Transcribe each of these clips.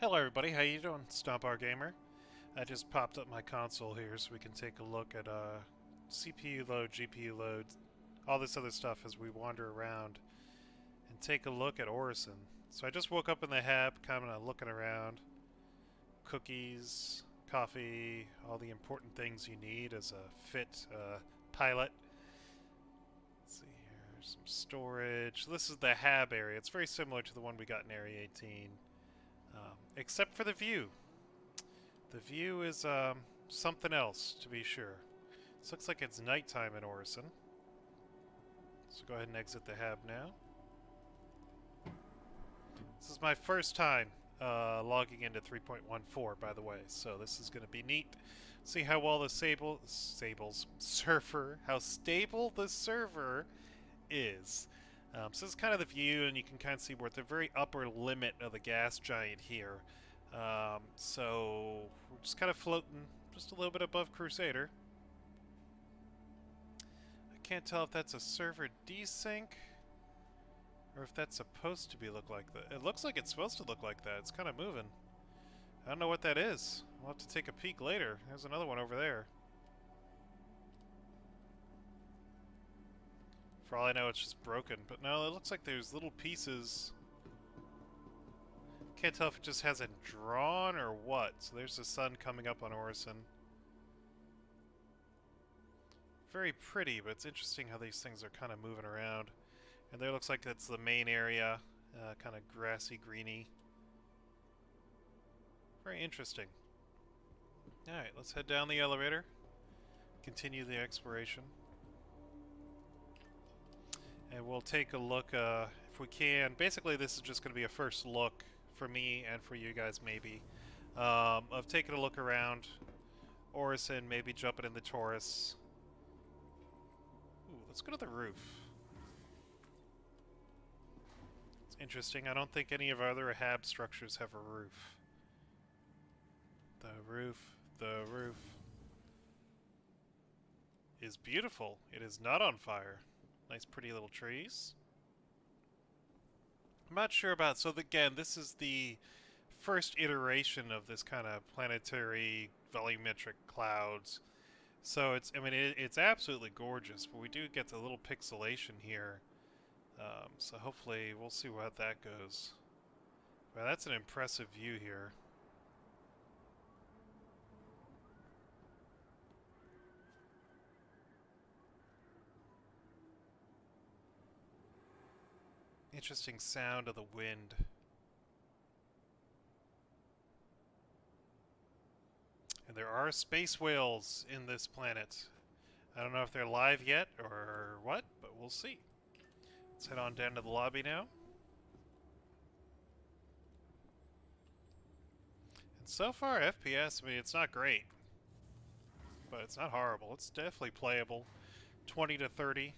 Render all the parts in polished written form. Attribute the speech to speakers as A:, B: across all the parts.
A: Hello everybody, how you doing? Stompar Gamer. I just popped up my console here so we can take a look at CPU load, GPU load, all this other stuff as we wander around and take a look at Orison. So I just woke up in the hab, kind of looking around. Cookies, coffee, all the important things you need as a fit pilot. Let's see here, some storage. This is the hab area. It's very similar to the one we got in Area 18. Except for the view. The view is something else, to be sure. This looks like it's nighttime in Orison. So go ahead and exit the hab now. This is my first time logging into 3.14, by the way, so this is going to be neat. See how well the server, how stable the server is. So this is kind of the view, and you can kind of see we're at the very upper limit of the gas giant here. So we're just kind of floating just a little bit above Crusader. I can't tell if that's a server desync or if that's supposed to be look like that. It looks like it's supposed to look like that. It's kind of moving. I don't know what that is. We'll have to take a peek later. There's another one over there. For all I know, it's just broken. But no, it looks like there's little pieces. Can't tell if it just hasn't drawn or what. So there's the sun coming up on Orison. Very pretty, but it's interesting how these things are kind of moving around. And there looks like that's the main area. Kind of grassy, greeny. Very interesting. Alright, let's head down the elevator. Continue the exploration. And we'll take a look, if we can. Basically, this is just going to be a first look for me and for you guys, maybe, of taking a look around Orison, maybe jumping in the Taurus. Ooh, let's go to the roof. It's interesting. I don't think any of our other HAB structures have a roof. The roof is beautiful. It is not on fire. Nice pretty little trees. I'm not sure about... So again, this is the first iteration of this kind of planetary volumetric clouds. So it's, I mean, it's absolutely gorgeous, but we do get the little pixelation here. So hopefully we'll see how that goes. Well, that's an impressive view here. Interesting sound of the wind. And there are space whales in this planet. I don't know if they're live yet or what, but we'll see. Let's head on down to the lobby now. And so far, FPS, I mean, it's not great. But it's not horrible. It's definitely playable. 20 to 30.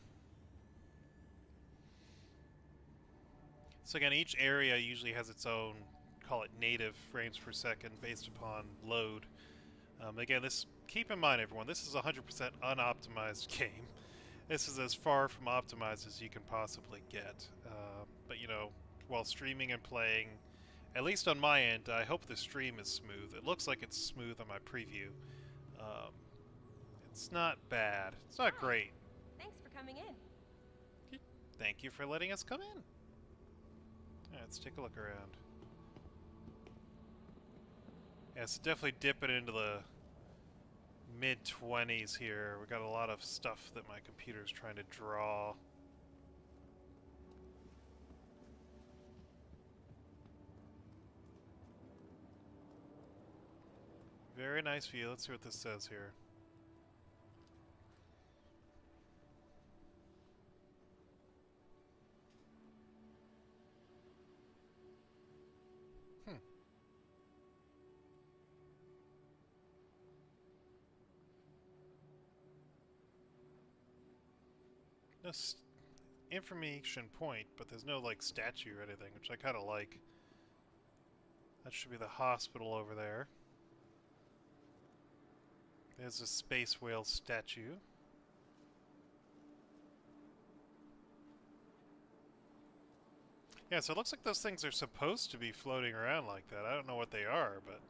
A: So again, each area usually has its own, call it native frames per second based upon load. Again, keep in mind everyone, this is a 100% unoptimized game. This is as far from optimized as you can possibly get. But you know, while streaming and playing, at least on my end, I hope the stream is smooth. It looks like it's smooth on my preview. It's not bad. It's not great.
B: Thanks for coming in.
A: Thank you for letting us come in. Alright, let's take a look around. Yeah, it's definitely dipping into the mid-20s here. We got a lot of stuff that my computer's trying to draw. Very nice view. Let's see what this says here. No information point, but there's no, like, statue or anything, which I kind of like. That should be the hospital over there. There's a space whale statue. Yeah, so it looks like those things are supposed to be floating around like that. I don't know what they are, but...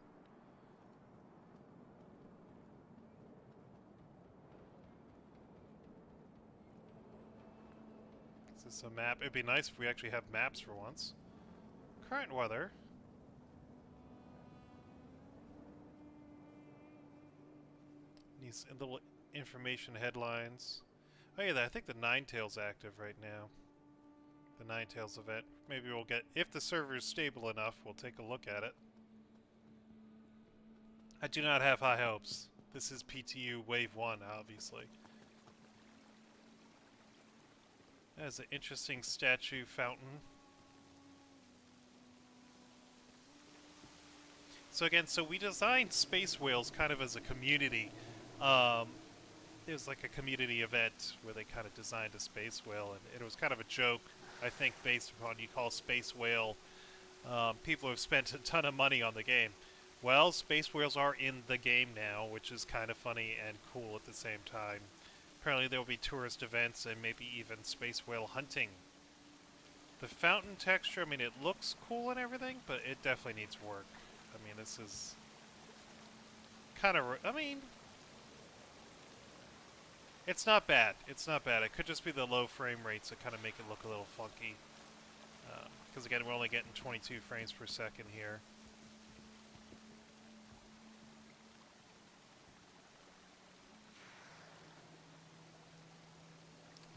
A: Is this a map? It'd be nice if we actually have maps for once. Current weather. These little information headlines. Oh yeah, I think the Ninetales active right now. The Ninetales event. Maybe we'll get... If the server is stable enough, we'll take a look at it. I do not have high hopes. This is PTU Wave 1, obviously. That is an interesting statue fountain. So again, we designed Space Whales kind of as a community. It was like a community event where they kind of designed a space whale, and it was kind of a joke, I think, based upon you call space whale. People have spent a ton of money on the game. Well, space whales are in the game now, which is kind of funny and cool at the same time. Apparently there will be tourist events and maybe even space whale hunting. The fountain texture, I mean, it looks cool and everything, but it definitely needs work. I mean, this is kind of... I mean... It's not bad. It's not bad. It could just be the low frame rates that kind of make it look a little funky. Because again, we're only getting 22 frames per second here.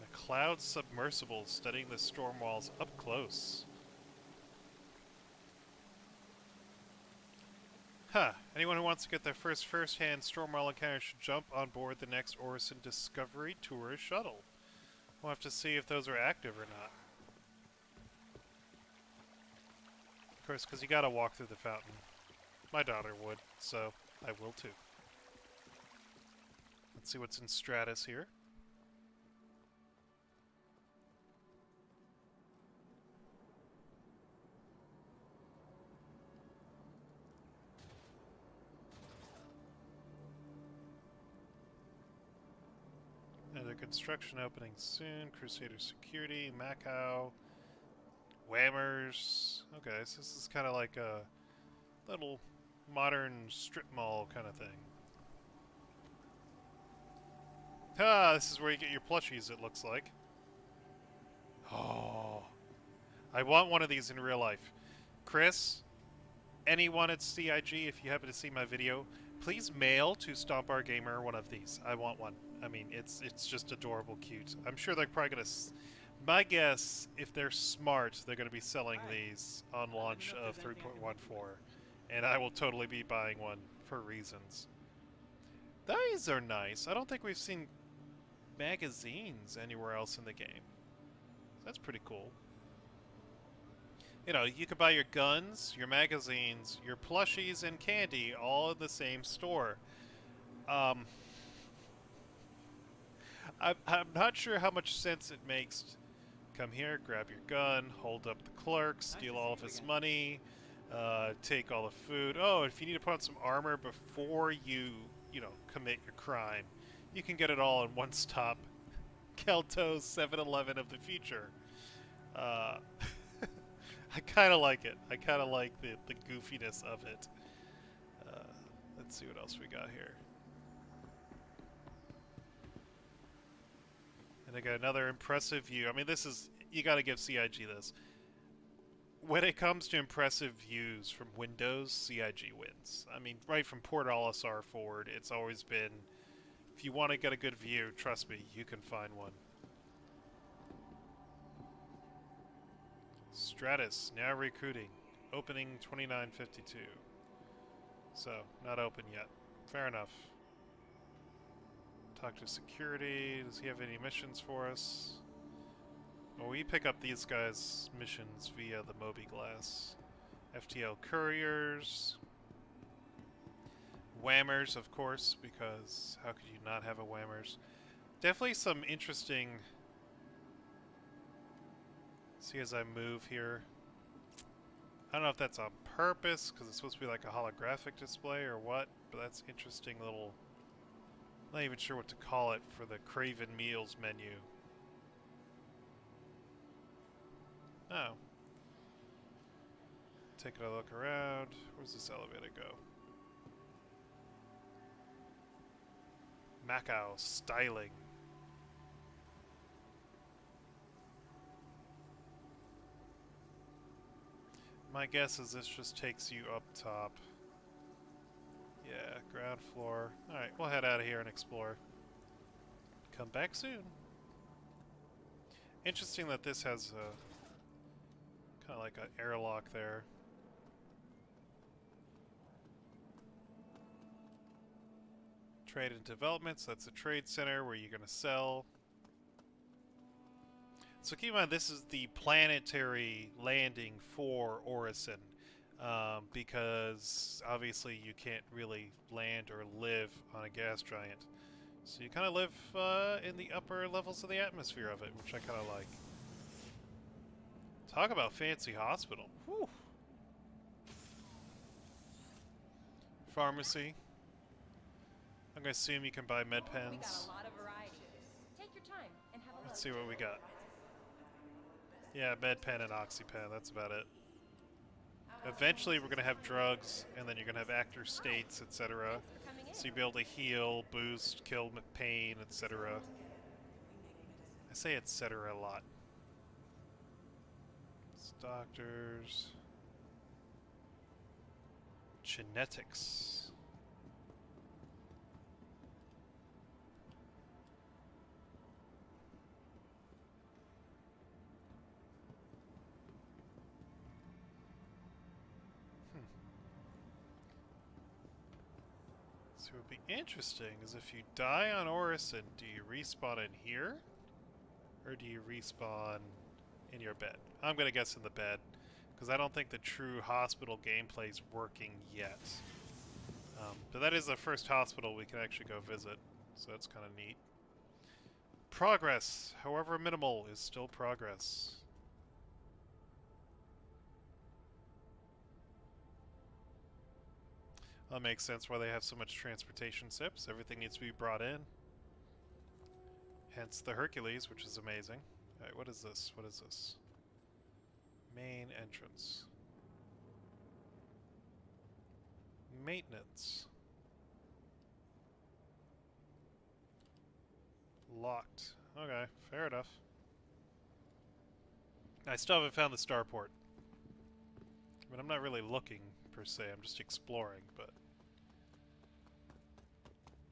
A: A cloud submersible studying the storm walls up close. Huh. Anyone who wants to get their first-hand Stormwell encounter should jump on board the next Orison Discovery Tourist Shuttle. We'll have to see if those are active or not. Of course, because you gotta walk through the fountain. My daughter would, so I will too. Let's see what's in Stratus here. Another construction opening soon. Crusader Security, Macau, Whammers. Okay, so this is kind of like a little modern strip mall kind of thing. Ah, this is where you get your plushies, it looks like. Oh, I want one of these in real life. Chris, anyone at CIG, if you happen to see my video, please mail to Stomp Our Gamer one of these. I want one. I mean, it's just adorable cute. I'm sure they're probably going to... My guess, if they're smart, they're going to be selling these on launch of 3.14. And I will totally be buying one for reasons. These are nice. I don't think we've seen magazines anywhere else in the game. That's pretty cool. You know, you could buy your guns, your magazines, your plushies, and candy all in the same store. I'm not sure how much sense it makes to come here, grab your gun, hold up the clerk, steal all of his money, take all the food. Oh, if you need to put on some armor before you commit your crime, you can get it all in one stop. Kelto's 7-Eleven of the future. I kind of like it. I kind of like the goofiness of it. Let's see what else we got here. And I got another impressive view. I mean, this is... You gotta give CIG this. When it comes to impressive views from Windows, CIG wins. I mean, right from Port LSR forward, it's always been... If you want to get a good view, trust me, you can find one. Stratus, now recruiting. Opening 2952. So, not open yet. Fair enough. Talk to security. Does he have any missions for us? Well, we pick up these guys' missions via the Moby Glass. FTL couriers. Whammers, of course, because how could you not have a Whammers? Definitely some interesting... See as I move here. I don't know if that's on purpose, because it's supposed to be like a holographic display or what, but that's interesting little... I'm not even sure what to call it for the Craven Meals menu. Oh. taking a look around. Where's this elevator go? Macau styling. My guess is this just takes you up top. Yeah, ground floor. Alright, we'll head out of here and explore. Come back soon. Interesting that this has a kind of like an airlock there. Trade and developments, that's a trade center where you're going to sell. So keep in mind, this is the planetary landing for Orison, because obviously you can't really land or live on a gas giant. So you kind of live in the upper levels of the atmosphere of it, which I kind of like. Talk about fancy hospital. Whew. Pharmacy. I'm going to assume you can buy med pens.
B: We got a lot of variety. Take your time and have a look.
A: Let's see what we got. Yeah, med pen and oxypen, that's about it. Eventually we're going to have drugs, and then you're going to have active states, etc. So you'll be able to heal, boost, kill pain, etc. I say etc. a lot. It's doctors. Genetics. So what would be interesting is if you die on Orison, do you respawn in here? Or do you respawn in your bed? I'm going to guess in the bed, because I don't think the true hospital gameplay is working yet. But that is the first hospital we can actually go visit, so that's kind of neat. Progress, however minimal, is still progress. That makes sense why they have so much transportation SIPs. Everything needs to be brought in. Hence the Hercules, which is amazing. Alright, what is this? What is this? Main entrance. Maintenance. Locked. Okay, fair enough. I still haven't found the starport. I mean, I'm not really looking, per se. I'm just exploring, but...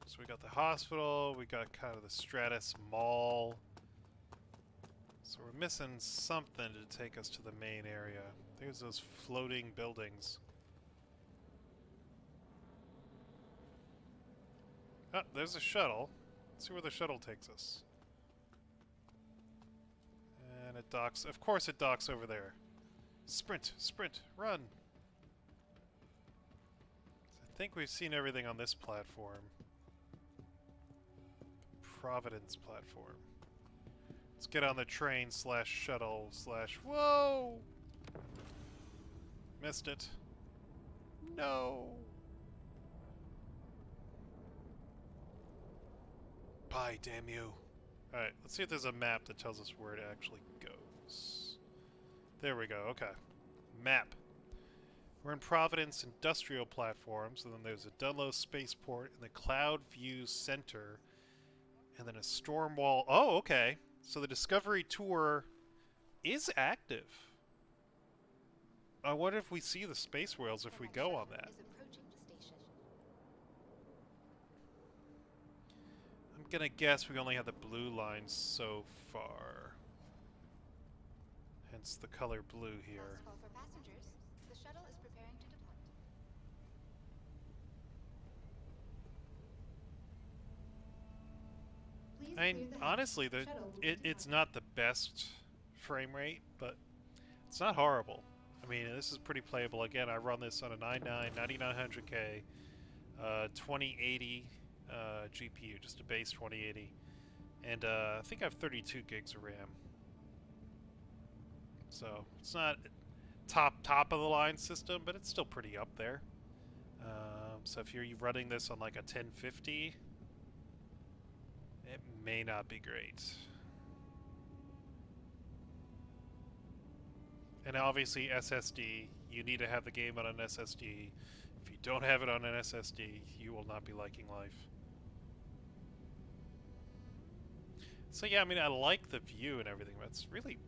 A: So we got the hospital, we got kind of the Stratus Mall. So we're missing something to take us to the main area. There's those floating buildings. Oh, there's a shuttle. Let's see where the shuttle takes us. And it docks. Of course it docks over there. Sprint, sprint, run! I think we've seen everything on this platform. Providence platform. Let's get on the train slash shuttle slash... Whoa! Missed it. No! Bye, damn you. Alright, let's see if there's a map that tells us where it actually goes. There we go, okay. Map. We're in Providence Industrial Platforms, and then there's a Dunlo Spaceport and the Cloud View Center, and then a storm wall. Oh, okay. So the Discovery Tour is active. I wonder if we see the space whales if we go on that. I'm gonna guess we only have the blue lines so far. Hence the color blue here. I mean, honestly, it's not the best frame rate, but it's not horrible. I mean, this is pretty playable. Again, I run this on a 9900K, 2080 GPU, just a base 2080, and I think I have 32 gigs of RAM. So it's not top of the line system, but it's still pretty up there. So if you're running this on like a 1050. It may not be great. And obviously SSD, you need to have the game on an SSD. If you don't have it on an SSD, you will not be liking life. So yeah, I mean, I like the view and everything, but it's really...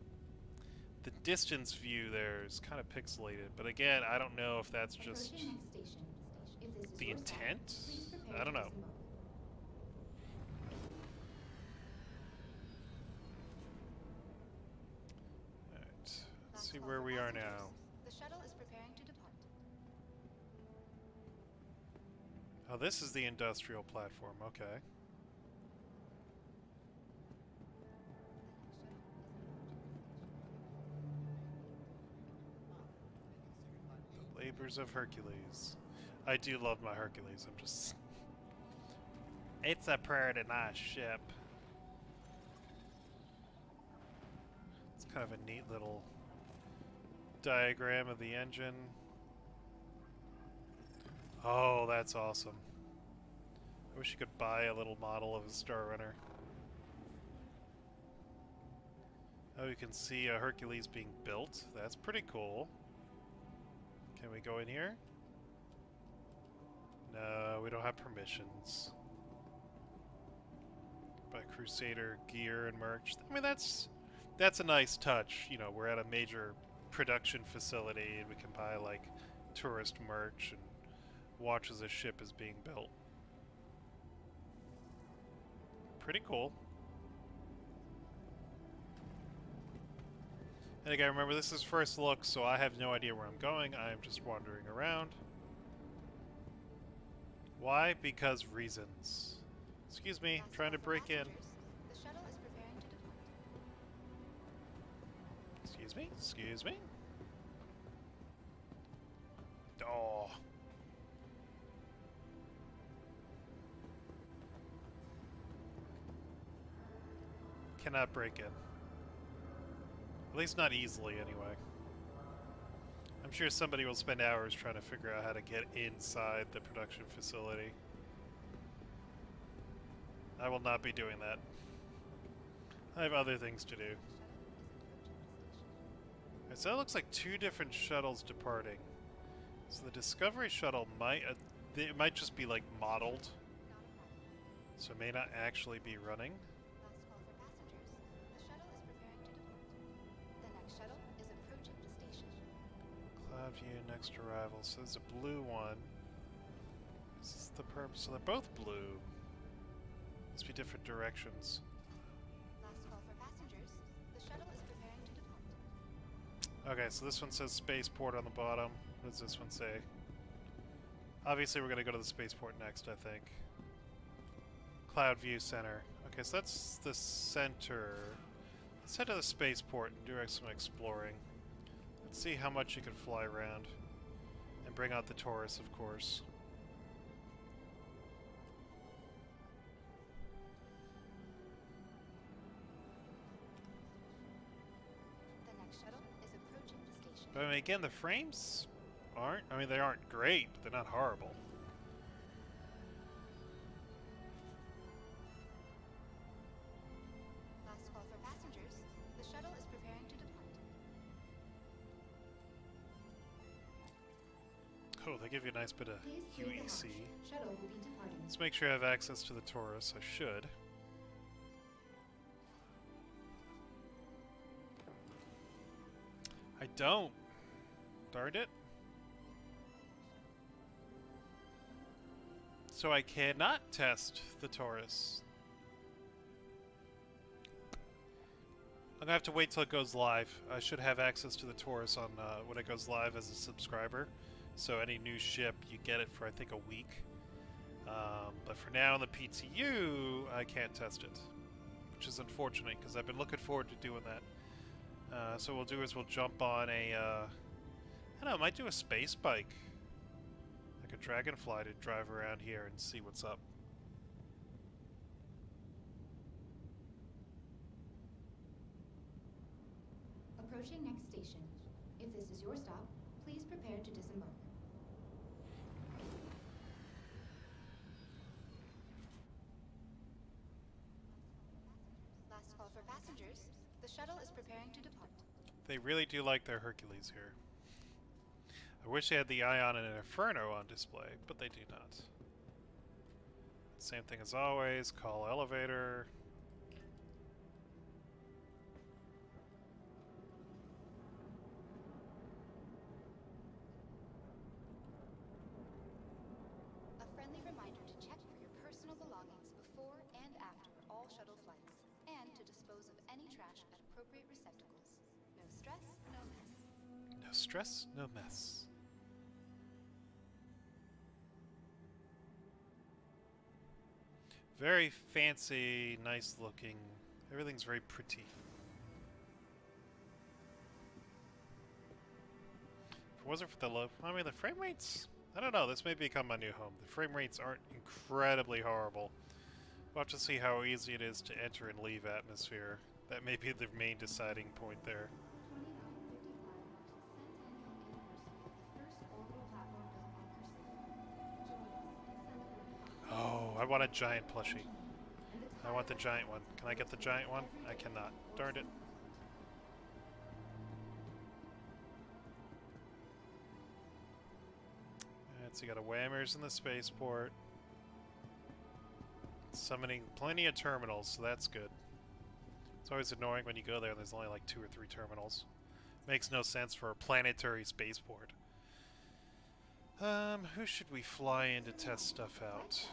A: the distance view there is kind of pixelated. But again, I don't know if that's just the intent? I don't know. Alright, let's see where we are now.
C: The shuttle is preparing to depart.
A: Oh, this is the industrial platform, okay. The labors of Hercules. I do love my Hercules, I'm just... It's a pretty nice ship. It's kind of a neat little diagram of the engine. Oh, that's awesome. I wish you could buy a little model of a Star Runner. Oh, you can see a Hercules being built. That's pretty cool. Can we go in here? No, we don't have permissions. Buy Crusader gear and merch. I mean, that's a nice touch. You know, we're at a major production facility and we can buy like tourist merch and watch as a ship is being built. Pretty cool. And again, remember, this is first look, so I have no idea where I'm going. I am just wandering around. Why? Because reasons. Excuse me, I'm trying to break in.
C: The shuttle is preparing to depart.
A: Excuse me? Excuse me? Oh. Cannot break in. At least not easily, anyway. I'm sure somebody will spend hours trying to figure out how to get inside the production facility. I will not be doing that. I have other things to do. Alright, so that looks like two different shuttles departing. So the Discovery shuttle might... it might just be, like, modeled. So it may not actually be running.
C: Last call for passengers. The shuttle is approaching the station.
A: Cloud view, next arrival. So there's a blue one. This is the purple. So they're both blue. Must be different directions.
C: Last call for passengers. The shuttle is preparing to depart.
A: Okay, so this one says spaceport on the bottom. What does this one say? Obviously we're going to go to the spaceport next, I think. Cloud view center. Okay, so that's the center. Let's head to the spaceport and do some exploring. Let's see how much you can fly around. And bring out the Taurus, of course.
C: The next shuttle is approaching the station.
A: But I mean, again, the frames aren't... I mean, they aren't great, but they're not horrible.
C: Last call for passengers. The shuttle is preparing to depart.
A: Oh, they give you a nice bit of
C: Please clear the
A: UEC.
C: hatch. Shuttle will be departing.
A: Let's make sure I have access to the Taurus. I should. I don't. Darn it. So I cannot test the Taurus. I'm gonna have to wait till it goes live. I should have access to the Taurus on when it goes live as a subscriber. So any new ship, you get it for I think a week. But for now in the PTU, I can't test it, which is unfortunate because I've been looking forward to doing that. So what we'll do is we'll jump on a, I don't know, I might do a space bike. Like a dragonfly to drive around here and see what's up.
C: Approaching next station. If this is your stop, please prepare to disembark. Last call for passengers. The shuttle is preparing to depart.
A: They really do like their Hercules here. I wish they had the Ion and Inferno on display, but they do not. Same thing as always, call elevator.
C: A friendly reminder to check for your personal belongings before and after all shuttle flights, and to dispose of any trash at appropriate receptacles. No stress, no mess.
A: No stress, no mess. Very fancy, nice looking. Everything's very pretty. If it wasn't for the low, I mean the frame rates, I don't know, this may become my new home. The frame rates aren't incredibly horrible. We'll have to see how easy it is to enter and leave atmosphere. That may be the main deciding point there.
C: 2955 marks the centennial anniversary of the first orbital platform built on Crusader. Join us in celebrating.
A: Oh, I want a giant plushie. I want the giant one. Can I get the giant one? I cannot. Darn it. Alright, so you got a Whammers in the spaceport. Summoning plenty of terminals, so that's good. It's always annoying when you go there and there's only like 2 or 3 terminals. Makes no sense for a planetary spaceport. Who should we fly in to test stuff out?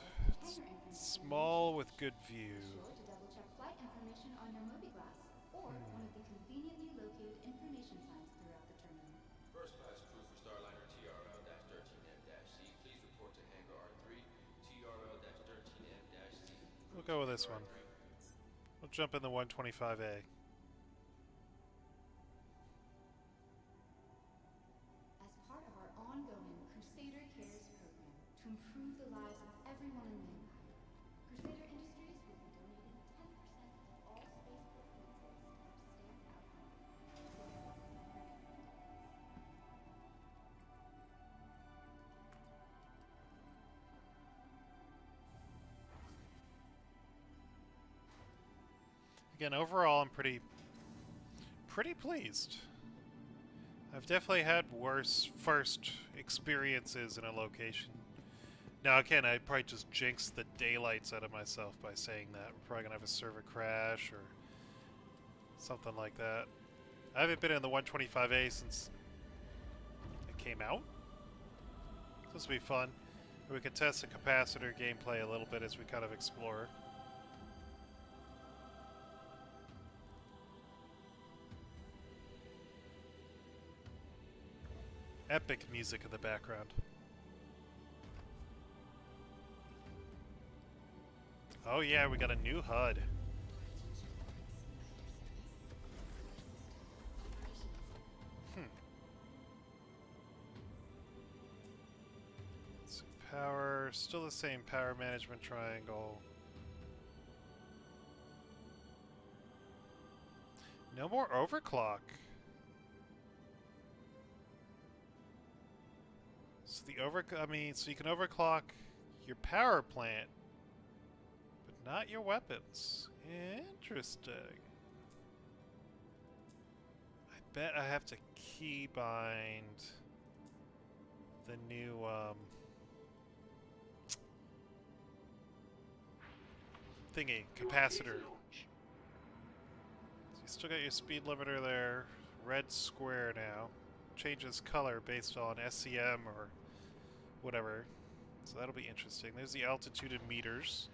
A: Small with good view.
C: Be sure to double check flight information on your MobiGlass or one of the conveniently located information signs throughout the terminal.
D: First class crew for Starliner TRL-13M-C, please report to hangar R3, TRL-13M-C.
A: We'll go with this one. We'll jump in the 125A.
C: As part of our ongoing Crusader Cares program to improve the lives of everyone in mankind, Crusader Industries will be donating 10% of all spaceport food sales to help stamp out hunger.
A: Again, overall, I'm pretty pleased. I've definitely had worse first experiences in a location. Now, again, I'd probably just jinx the daylights out of myself by saying that. We're probably gonna have a server crash or something like that. I haven't been in the 125A since it came out. This will be fun. We can test the capacitor gameplay a little bit as we kind of explore. Epic music in the background. Oh yeah, we got a new HUD. So power, still the same power management triangle. No more overclock. So so you can overclock your power plant, but not your weapons. Interesting. I bet I have to keybind the new thingy, capacitor. So you still got your speed limiter there, red square now. Changes color based on SCM or whatever. So that'll be interesting. There's the altitude in meters.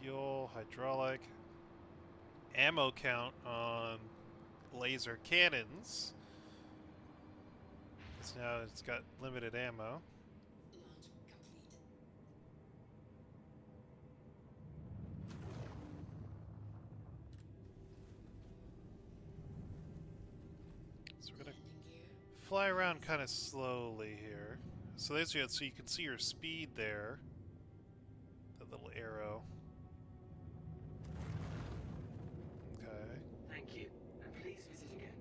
A: Fuel, hydraulic, ammo count on laser cannons. Because now it's got limited ammo. So we're gonna fly around kind of slowly here. So there's your, so you can see your speed there. That little arrow. Okay.
E: Thank you, and please visit again.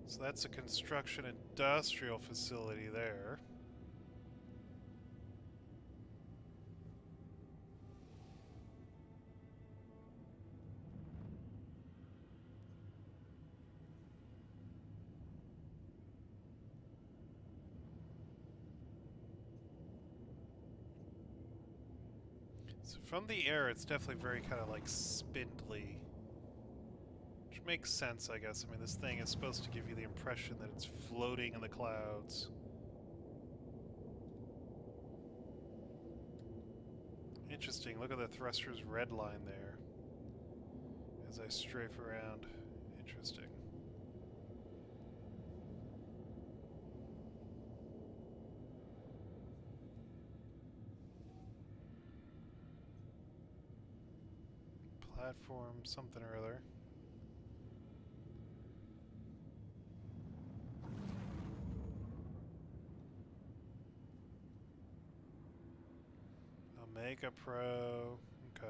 A: So that's a construction industrial facility there. So from the air, it's definitely very kind of like spindly. Which makes sense, I guess. I mean, this thing is supposed to give you the impression that it's floating in the clouds. Interesting. Look at the thruster's red line there as I strafe around. Interesting. Platform something or other. Omega Pro. Okay.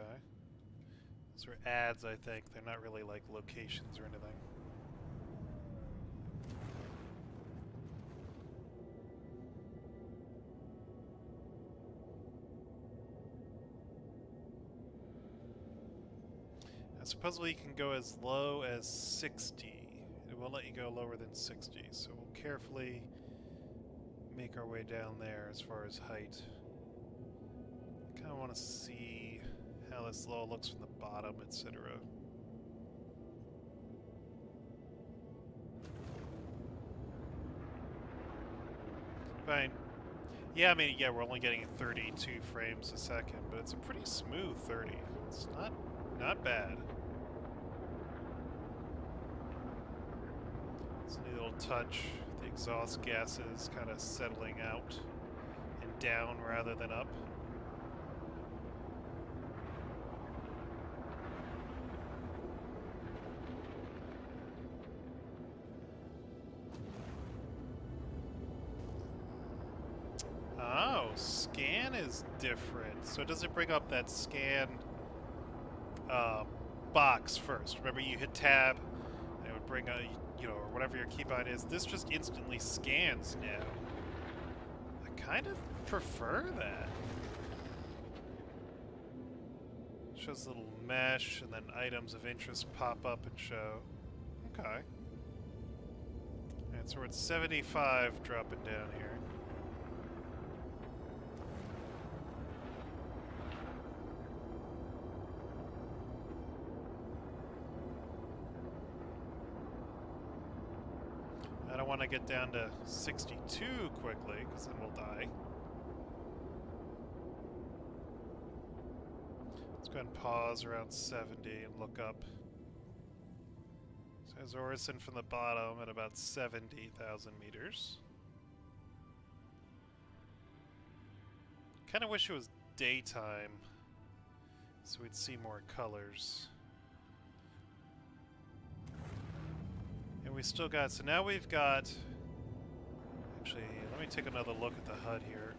A: Those are ads, I think. They're not really like locations or anything. Now, supposedly you can go as low as 60. It won't let you go lower than 60, so we'll carefully make our way down there as far as height. I kind of want to see how this all looks from the bottom, etc. Fine. Yeah, I mean, yeah, we're only getting 32 frames a second, but it's a pretty smooth 30. It's not bad. It's a neat little touch. The exhaust gases kind of settling out and down rather than up. Oh, scan is different. So does it bring up that scan box first? Remember, you hit tab, and it would bring a, you know, or whatever your keybind is. This just instantly scans now. I kind of prefer that. Shows a little mesh, and then items of interest pop up and show. Okay. Alright, so we're at 75 dropping down here. I don't want to get down to 62 quickly, because then we'll die. Let's go ahead and pause around 70 and look up. So there's Orison from the bottom at about 70,000 meters. Kind of wish it was daytime, so we'd see more colors. And we still got, so now we've got, actually, let me take another look at the HUD here.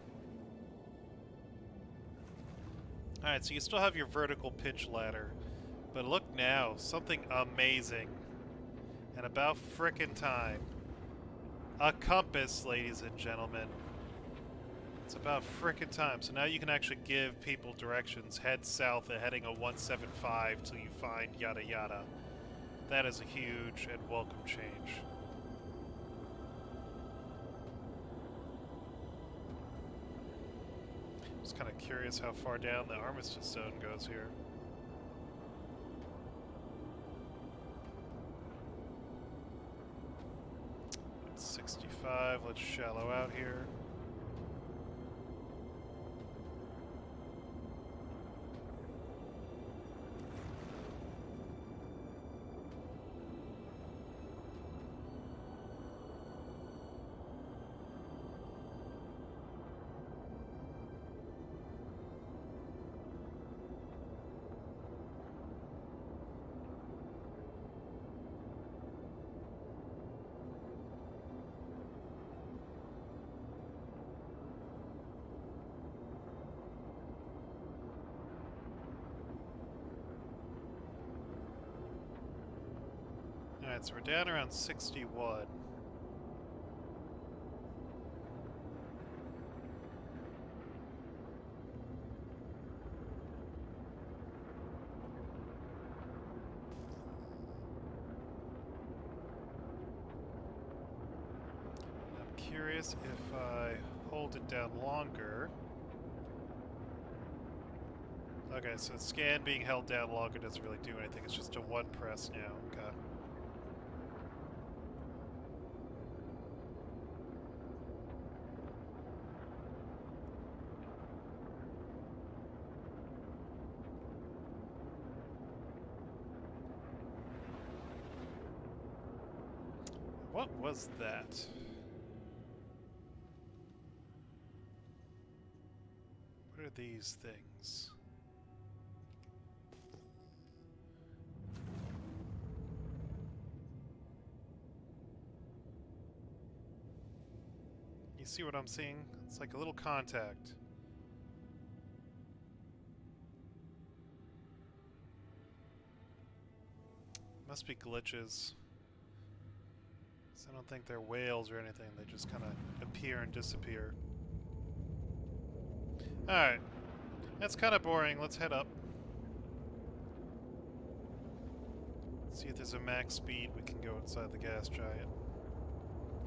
A: Alright, so you still have your vertical pitch ladder, but look now, something amazing. And about frickin' time. A compass, ladies and gentlemen. It's about frickin' time. So now you can actually give people directions. Head south at heading a 175 till you find yada yada. That is a huge and welcome change. Just kind of curious how far down the armistice zone goes here. It's 65, let's shallow out here. Alright, so we're down around 61. I'm curious if I hold it down longer. Okay, so scan being held down longer doesn't really do anything. It's just a one press now. Okay. What was that? What are these things? You see what I'm seeing? It's like a little contact. Must be glitches. I don't think they're whales or anything. They just kind of appear and disappear. Alright. That's kind of boring. Let's head up. See if there's a max speed we can go inside the gas giant.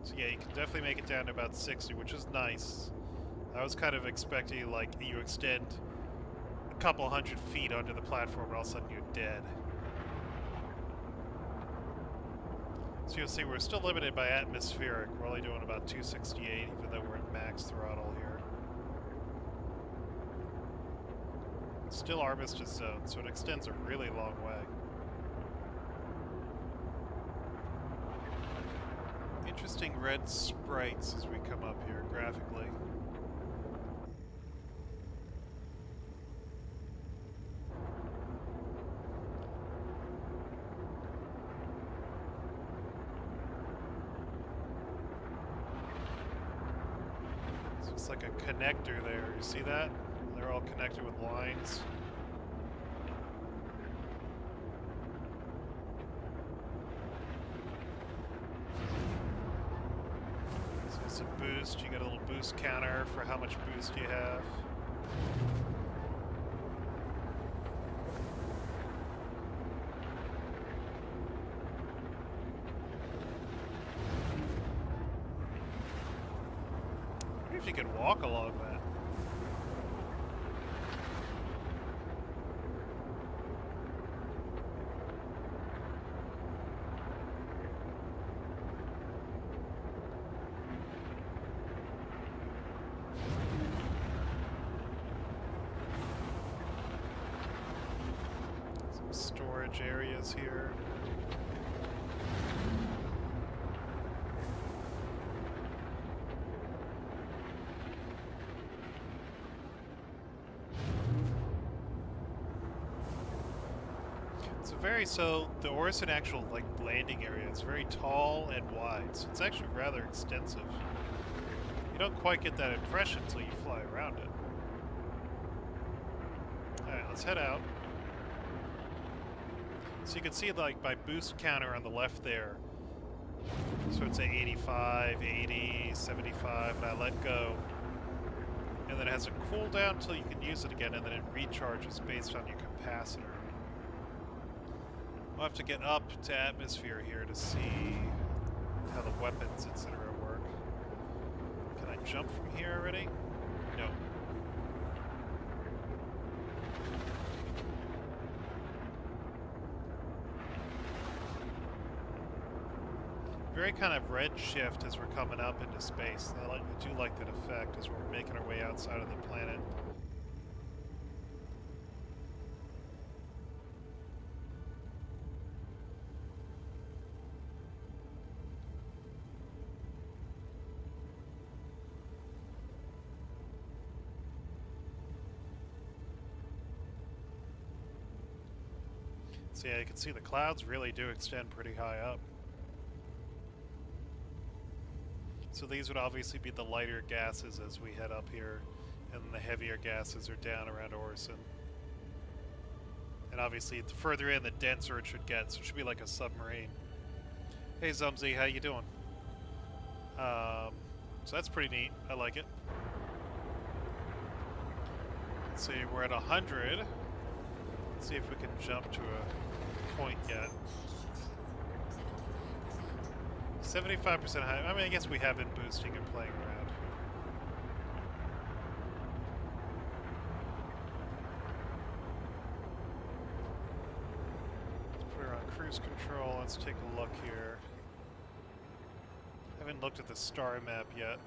A: So yeah, you can definitely make it down to about 60, which is nice. I was kind of expecting, like, you extend a couple hundred feet onto the platform and all of a sudden you're dead. So you'll see we're still limited by atmospheric. We're only doing about 268, even though we're at max throttle here. Still armistice zone, so it extends a really long way. Interesting red sprites as we come up here graphically. It's like a connector there. You see that? They're all connected with lines. So it's a boost. You get a little boost counter for how much boost you have. If you could walk along that. Some storage areas here. So the Orison actual like landing area is very tall and wide, so it's actually rather extensive. You don't quite get that impression until you fly around it. Alright, let's head out. So you can see like my boost counter on the left there. So it's at 85, 80, 75, and I let go. And then it has a cooldown until you can use it again, and then it recharges based on your capacitor. We'll have to get up to atmosphere here to see how the weapons, etc. work. Can I jump from here already? No. Very kind of red shift as we're coming up into space. I do like that effect as we're making our way outside of the planet. So yeah, you can see the clouds really do extend pretty high up. So these would obviously be the lighter gases as we head up here, and the heavier gases are down around Orison. And obviously, the further in, the denser it should get, so it should be like a submarine. Hey Zumzi, how you doing? So that's pretty neat. I like it. Let's see, we're at 100. Let's see if we can jump to a point yet. 75% high. I mean, I guess we have been boosting and playing around. take a look here. Haven't looked at the star map yet.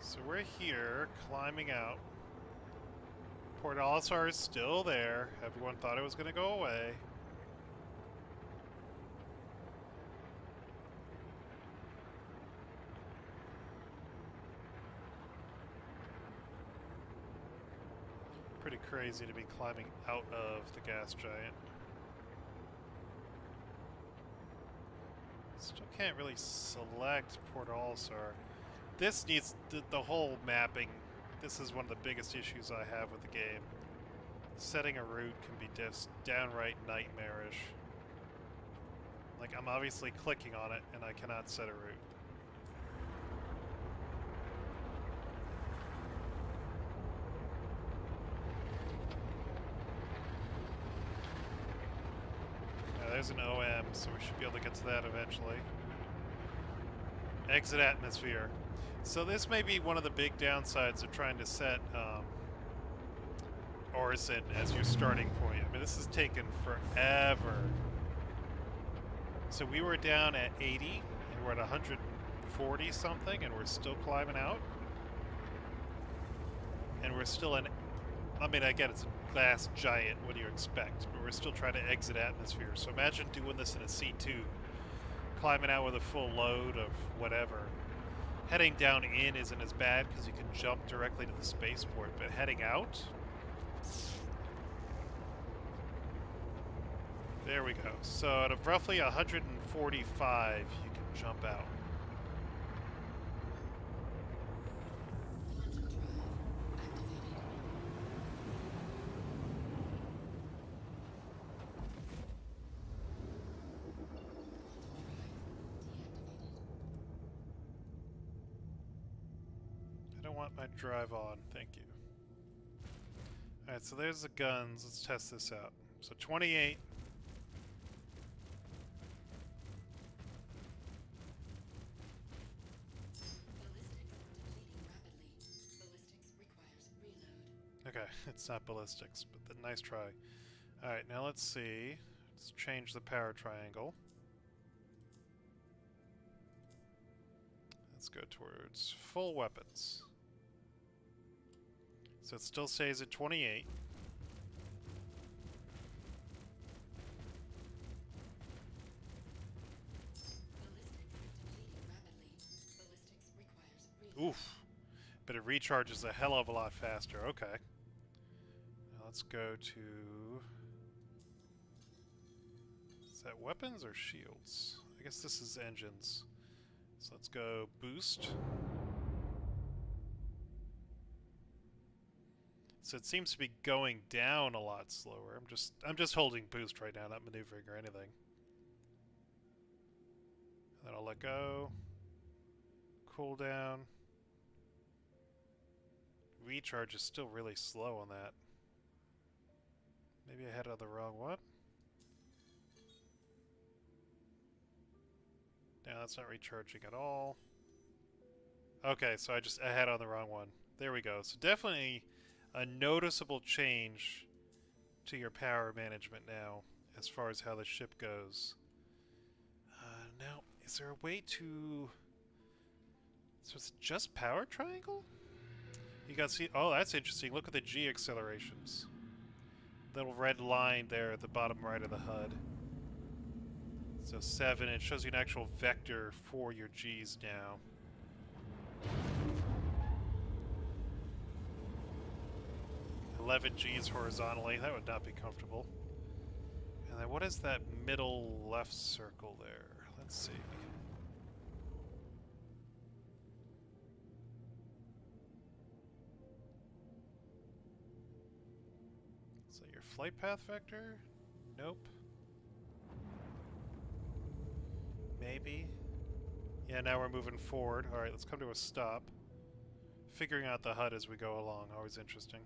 A: So we're here, climbing out. Port Olisar is still there. Everyone thought it was going to go away. Pretty crazy to be climbing out of the gas giant. Still can't really select Port Olisar. This needs the whole mapping. This is one of the biggest issues I have with the game. Setting a route can be just downright nightmarish. Like, I'm obviously clicking on it and I cannot set a route. There's an OM, so we should be able to get to that eventually. Exit atmosphere. So this may be one of the big downsides of trying to set Orison as your starting point. I mean, this has taken forever. So we were down at 80, and we're at 140 something, and we're still climbing out. And we're still in... I mean, again, it's a glass giant. What do you expect? But we're still trying to exit atmosphere. So imagine doing this in a C2. Climbing out with a full load of whatever. Heading down in isn't as bad because you can jump directly to the spaceport. But heading out? There we go. So out of roughly 145, you can jump out. My drive on, thank you. Alright, so there's the guns. Let's test this out. So 28. Okay, it's not ballistics, but nice try. Alright, now let's see. Let's change the power triangle. Let's go towards full weapons. So it still stays at 28. Oof. But it recharges a hell of a lot faster. Okay. Now let's go to... Is that weapons or shields? I guess this is engines. So let's go boost. So it seems to be going down a lot slower. I'm just holding boost right now, not maneuvering or anything. And then I'll let go. Cooldown. Recharge is still really slow on that. Maybe I had it on the wrong one? No, that's not recharging at all. Okay, so I had on the wrong one. There we go. So definitely a noticeable change to your power management now, as far as how the ship goes. Now, is there a way to... So it's just power triangle? You got to see... Oh, that's interesting. Look at the G accelerations. Little red line there at the bottom right of the HUD. So 7, it shows you an actual vector for your Gs now. 11 Gs horizontally, that would not be comfortable. And then what is that middle left circle there? Let's see. Is that your flight path vector? Nope. Maybe. Yeah, now we're moving forward. Alright, let's come to a stop. Figuring out the HUD as we go along, always interesting.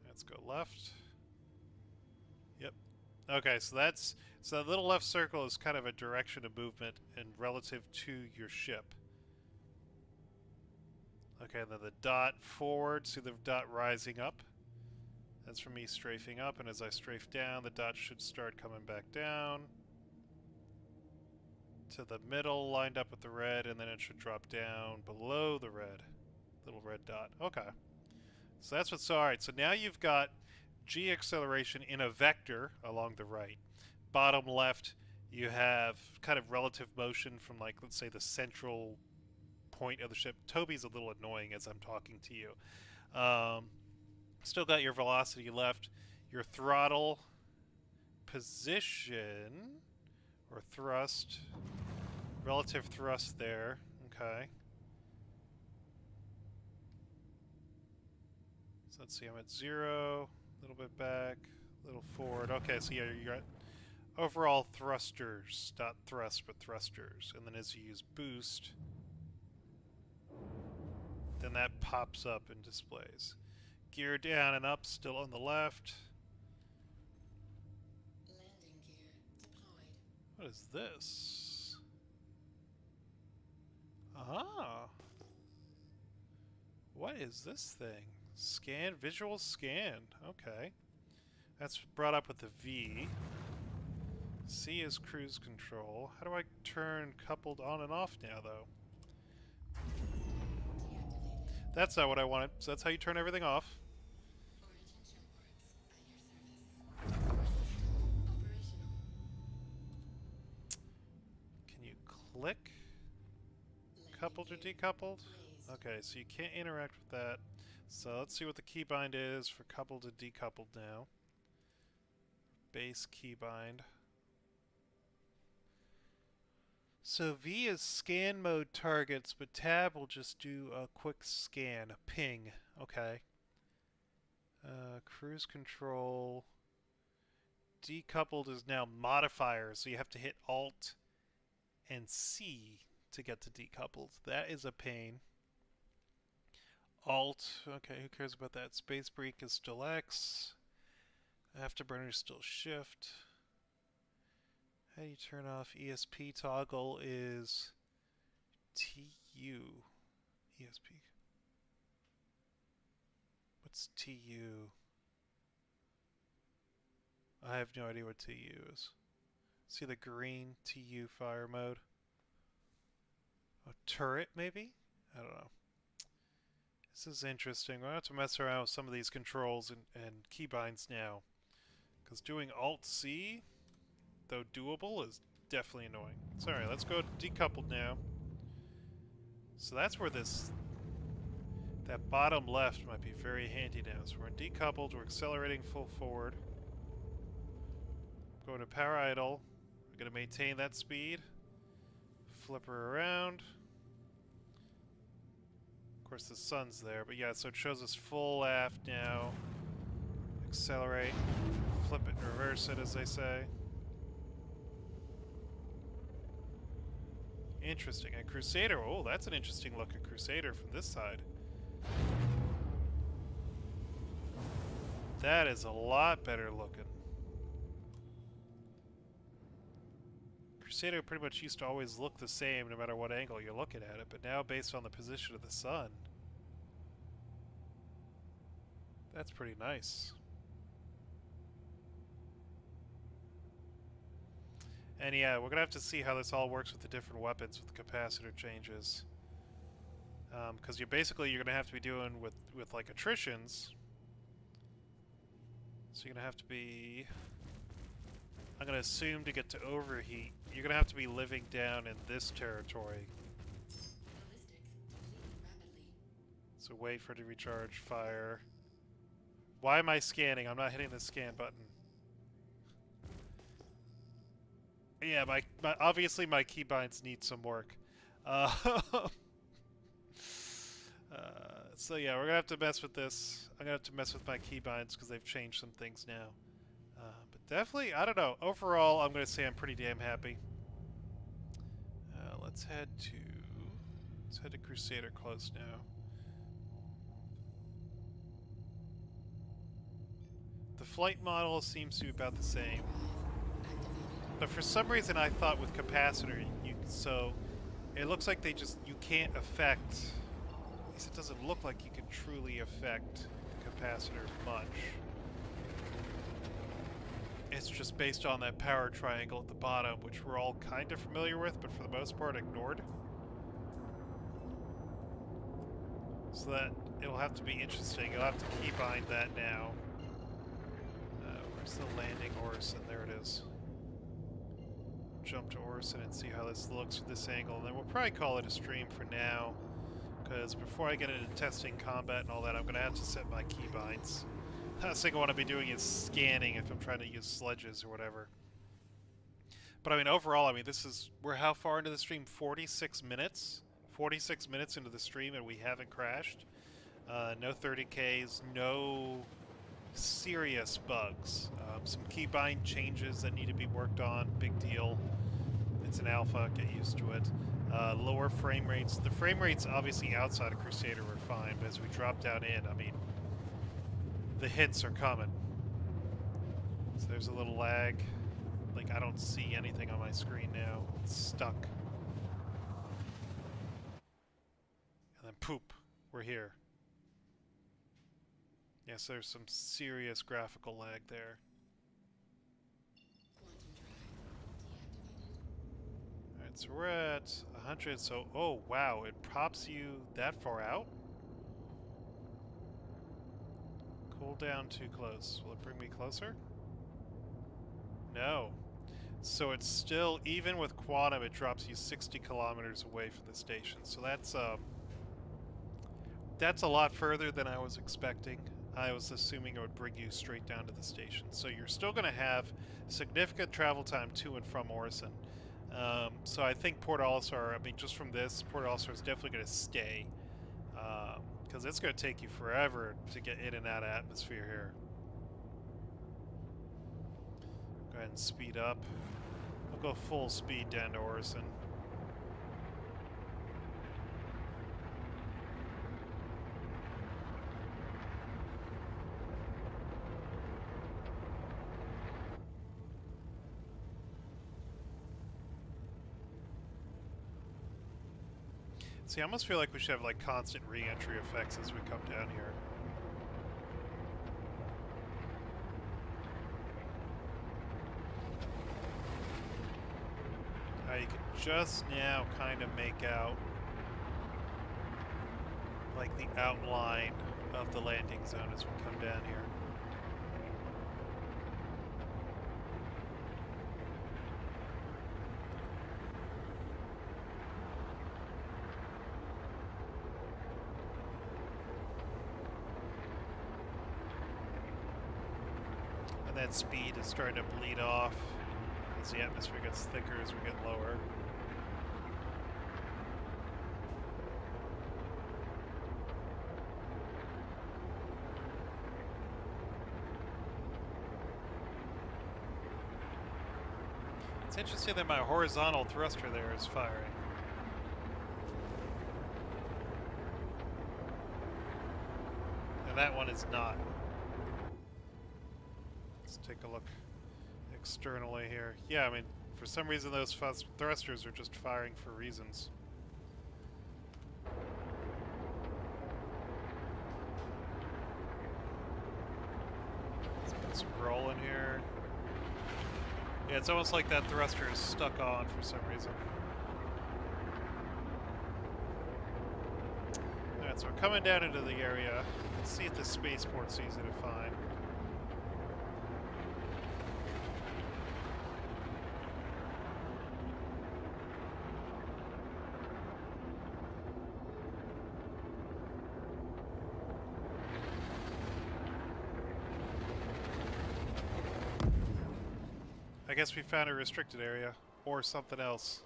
A: Let's go left. Yep. Okay, so that's... So that little left circle is kind of a direction of movement and relative to your ship. Okay, then the dot forward, see the dot rising up? That's from me strafing up, and as I strafe down, the dot should start coming back down to the middle, lined up with the red, and then it should drop down below the red. Little red dot. Okay. So that's what's alright. So now you've got G acceleration in a vector along the right. Bottom left, you have kind of relative motion from, like, let's say the central point of the ship. Toby's a little annoying as I'm talking to you. Still got your velocity left. Your throttle position, or thrust, relative thrust there. Okay. So let's see, I'm at 0, a little bit back, a little forward. Okay, so yeah, you're at overall thrusters, not thrust, but thrusters. And then as you use boost, then that pops up and displays. Gear down and up, still on the left.
F: Landing gear deployed.
A: What is this? Ah. What is this thing? Scan, visual scan. Okay. That's brought up with the V. C is cruise control. How do I turn coupled on and off now, though?
F: Deactivated.
A: That's not what I wanted. So that's how you turn everything off.
F: Origin shipports at your service. Core system operational.
A: Can you click?
F: Landing
A: Coupled or
F: gear
A: decoupled?
F: raised.
A: Okay, so you can't interact with that. So let's see what the keybind is for coupled and decoupled now. Base keybind. So V is scan mode targets, but tab will just do a quick scan, a ping. Okay. Cruise control. Decoupled is now modifier, so you have to hit Alt and C to get to decoupled. That is a pain. Alt, okay, who cares about that? Space brake is still X. Afterburner is still Shift. How do you turn off ESP toggle is TU. ESP. What's TU? I have no idea what TU is. See the green TU fire mode? A turret, maybe? I don't know. This is interesting. We're going to have to mess around with some of these controls and keybinds now. Because doing Alt-C, though doable, is definitely annoying. Sorry, let's go decoupled now. So that's where that bottom left might be very handy now. So we're in decoupled, we're accelerating full forward. Going to power idle. We're going to maintain that speed. Flip her around. Of course the sun's there, but yeah, so it shows us full aft now. Accelerate, flip it, reverse it, as they say. Interesting. And Crusader, oh, that's an interesting look at Crusader from this side. That is a lot better looking. Crusader pretty much used to always look the same no matter what angle you're looking at it, but now based on the position of the sun, that's pretty nice. And yeah, we're gonna have to see how this all works with the different weapons with the capacitor changes. Because you're gonna have to be doing with like attritions. So you're gonna have to be, I'm gonna assume, to get to overheat, you're gonna have to be living down in this territory.
F: Ballistics depleting rapidly.
A: So wait for it to recharge, fire. Why am I scanning? I'm not hitting the scan button. Yeah, obviously my keybinds need some work. So yeah, we're gonna have to mess with this. I'm gonna have to mess with my keybinds because they've changed some things now. But definitely, I don't know. Overall, I'm gonna say I'm pretty damn happy. Let's head to Crusader close now. The flight model seems to be about the same. But for some reason I thought with capacitor, so it looks like you can't affect, Because it doesn't look like you can truly affect the capacitor much. It's just based on that power triangle at the bottom, which we're all kind of familiar with, but for the most part ignored. So that it'll have to be interesting. You'll have to keybind that now. Where's the landing Orison? There it is. Jump to Orison and see how this looks from this angle, and then we'll probably call it a stream for now. Because before I get into testing combat and all that, I'm going to have to set my keybinds. The last thing I want to be doing is scanning if I'm trying to use sledges or whatever. But I mean, overall, I mean, we're how far into the stream? 46 minutes? 46 minutes into the stream and we haven't crashed. No 30Ks, no serious bugs. Some keybind changes that need to be worked on, big deal. It's an alpha, get used to it. Lower frame rates. The frame rates obviously outside of Crusader were fine, but as we drop down in, I mean, the hits are coming. So there's a little lag. Like, I don't see anything on my screen now. It's stuck. And then poop, we're here. Yes, there's some serious graphical lag there.
F: Quantum drive deactivated.
A: Alright, so we're at 100, so, oh wow, it pops you that far out? Cool down too close. Will it bring me closer? No. So it's still, even with quantum, it drops you 60 kilometers away from the station. So that's a lot further than I was expecting. I was assuming it would bring you straight down to the station. So you're still going to have significant travel time to and from Orison. So I think Port Olisar, I mean, just from this, Port Olisar is definitely going to stay. Because it's going to take you forever to get in and out of atmosphere here. Go ahead and speed up. We'll go full speed down to Orison. See, I almost feel like we should have like constant re-entry effects as we come down here. You can just now kind of make out like the outline of the landing zone as we come down here. And that speed is starting to bleed off as the atmosphere gets thicker as we get lower. It's interesting that my horizontal thruster there is firing. And that one is not. Let's take a look externally here. Yeah, I mean, for some reason those thrusters are just firing for reasons. Let's put some roll in here. Yeah, it's almost like that thruster is stuck on for some reason. Alright, so we're coming down into the area. Let's see if the spaceport's easy to find. I guess we found a restricted area, or something else.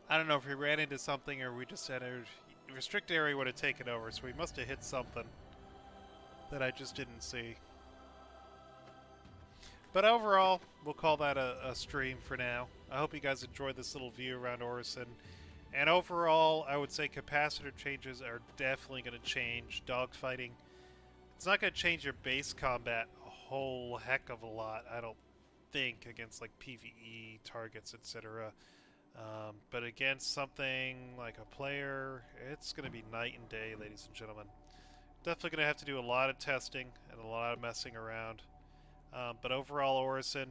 A: I don't know if we ran into something or we just entered. Restricted area would have taken over, so we must have hit something that I just didn't see. But overall, we'll call that a stream for now. I hope you guys enjoyed this little view around Orison. And overall, I would say capacitor changes are definitely going to change dogfighting. It's not going to change your base combat a whole heck of a lot, I don't think, against like PvE targets, etc. But against something like a player, it's going to be night and day, ladies and gentlemen. Definitely going to have to do a lot of testing and a lot of messing around. But overall, Orison,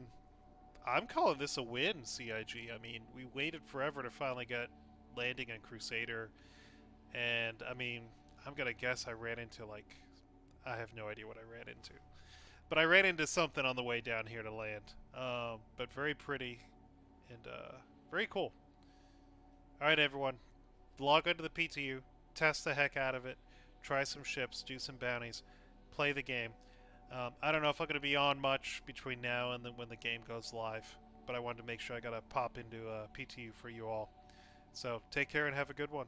A: I'm calling this a win, CIG. I mean, we waited forever to finally get landing on Crusader. And, I mean, I'm going to guess I ran into, like, I have no idea what I ran into. But I ran into something on the way down here to land. But very pretty and very cool. Alright, everyone. Log onto the PTU, test the heck out of it, try some ships, do some bounties, play the game. I don't know if I'm going to be on much between now and then when the game goes live, but I wanted to make sure I got to pop into PTU for you all. So take care and have a good one.